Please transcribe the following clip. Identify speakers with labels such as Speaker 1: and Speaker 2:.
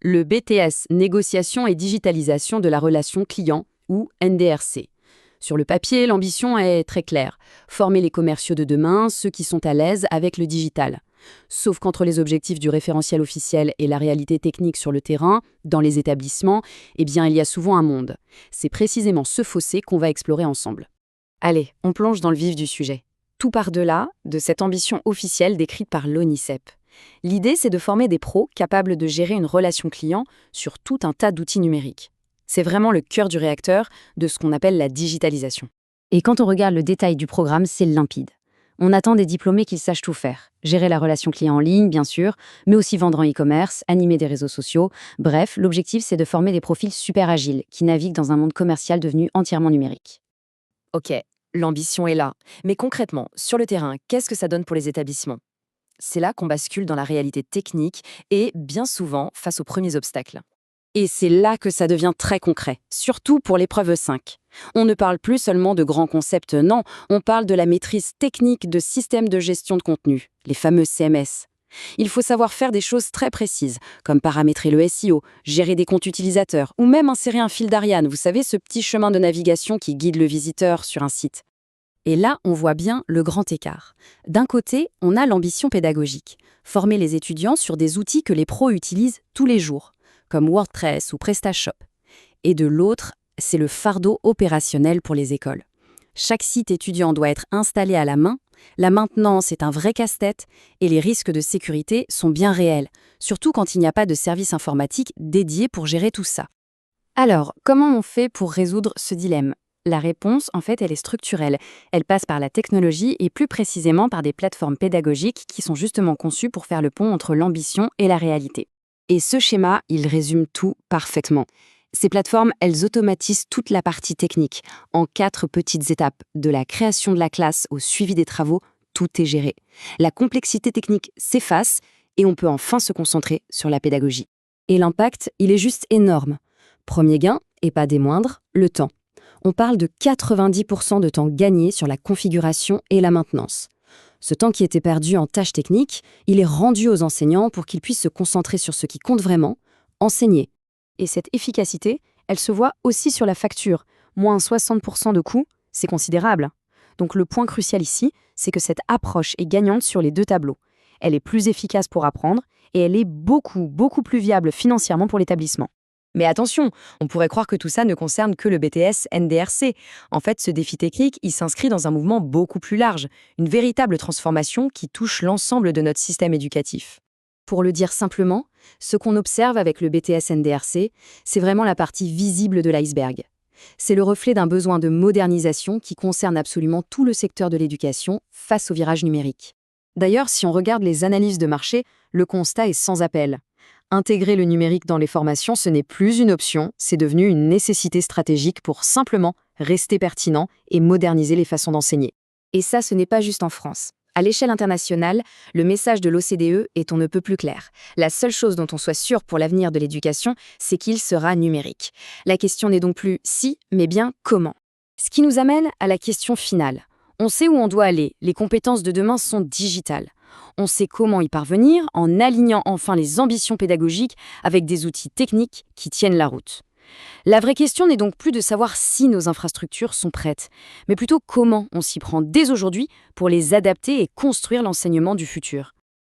Speaker 1: le BTS, Négociation et digitalisation de la relation client, ou NDRC. Sur le papier, l'ambition est très claire. Former les commerciaux de demain, ceux qui sont à l'aise avec le digital. Sauf qu'entre les objectifs du référentiel officiel et la réalité technique sur le terrain, dans les établissements, il y a souvent un monde. C'est précisément ce fossé qu'on va explorer ensemble. Allez, on plonge dans le vif du sujet. Tout part de là, de cette ambition officielle décrite par l'ONICEP. L'idée, c'est de former des pros capables de gérer une relation client sur tout un tas d'outils numériques. C'est vraiment le cœur du réacteur de ce qu'on appelle la digitalisation.
Speaker 2: Et quand on regarde le détail du programme, c'est limpide. On attend des diplômés qui sachent tout faire. Gérer la relation client en ligne, bien sûr, mais aussi vendre en e-commerce, animer des réseaux sociaux. Bref, l'objectif, c'est de former des profils super agiles qui naviguent dans un monde commercial devenu entièrement numérique.
Speaker 3: Ok, l'ambition est là. Mais concrètement, sur le terrain, qu'est-ce que ça donne pour les établissements? C'est là qu'on bascule dans la réalité technique et, bien souvent, face aux premiers obstacles.
Speaker 1: Et c'est là que ça devient très concret, surtout pour l'épreuve 5. On ne parle plus seulement de grands concepts, non, on parle de la maîtrise technique de systèmes de gestion de contenu, les fameux CMS. Il faut savoir faire des choses très précises, comme paramétrer le SEO, gérer des comptes utilisateurs, ou même insérer un fil d'Ariane, vous savez, ce petit chemin de navigation qui guide le visiteur sur un site. Et là, on voit bien le grand écart. D'un côté, on a l'ambition pédagogique, former les étudiants sur des outils que les pros utilisent tous les jours, comme WordPress ou PrestaShop. Et de l'autre, c'est le fardeau opérationnel pour les écoles. Chaque site étudiant doit être installé à la main, la maintenance est un vrai casse-tête et les risques de sécurité sont bien réels, surtout quand il n'y a pas de service informatique dédié pour gérer tout ça.
Speaker 2: Alors, comment on fait pour résoudre ce dilemme ? La réponse, en fait, elle est structurelle. Elle passe par la technologie et plus précisément par des plateformes pédagogiques qui sont justement conçues pour faire le pont entre l'ambition et la réalité.
Speaker 1: Et ce schéma, il résume tout parfaitement. Ces plateformes, elles automatisent toute la partie technique. En 4 petites étapes, de la création de la classe au suivi des travaux, tout est géré. La complexité technique s'efface et on peut enfin se concentrer sur la pédagogie. Et l'impact, il est juste énorme. Premier gain, et pas des moindres, le temps. On parle de 90% de temps gagné sur la configuration et la maintenance. Ce temps qui était perdu en tâches techniques, il est rendu aux enseignants pour qu'ils puissent se concentrer sur ce qui compte vraiment, enseigner. Et cette efficacité, elle se voit aussi sur la facture. Moins 60% de coûts, c'est considérable. Donc le point crucial ici, c'est que cette approche est gagnante sur les 2 tableaux. Elle est plus efficace pour apprendre et elle est beaucoup plus viable financièrement pour l'établissement.
Speaker 3: Mais attention, on pourrait croire que tout ça ne concerne que le BTS NDRC. En fait, ce défi technique, il s'inscrit dans un mouvement beaucoup plus large, une véritable transformation qui touche l'ensemble de notre système éducatif.
Speaker 1: Pour le dire simplement, ce qu'on observe avec le BTS NDRC, c'est vraiment la partie visible de l'iceberg. C'est le reflet d'un besoin de modernisation qui concerne absolument tout le secteur de l'éducation face au virage numérique. D'ailleurs, si on regarde les analyses de marché, le constat est sans appel. Intégrer le numérique dans les formations, ce n'est plus une option, c'est devenu une nécessité stratégique pour simplement rester pertinent et moderniser les façons d'enseigner. Et ça, ce n'est pas juste en France. À l'échelle internationale, le message de l'OCDE est on ne peut plus clair. La seule chose dont on soit sûr pour l'avenir de l'éducation, c'est qu'il sera numérique. La question n'est donc plus si, mais bien comment. Ce qui nous amène à la question finale. On sait où on doit aller, les compétences de demain sont digitales. On sait comment y parvenir en alignant enfin les ambitions pédagogiques avec des outils techniques qui tiennent la route. La vraie question n'est donc plus de savoir si nos infrastructures sont prêtes, mais plutôt comment on s'y prend dès aujourd'hui pour les adapter et construire l'enseignement du futur.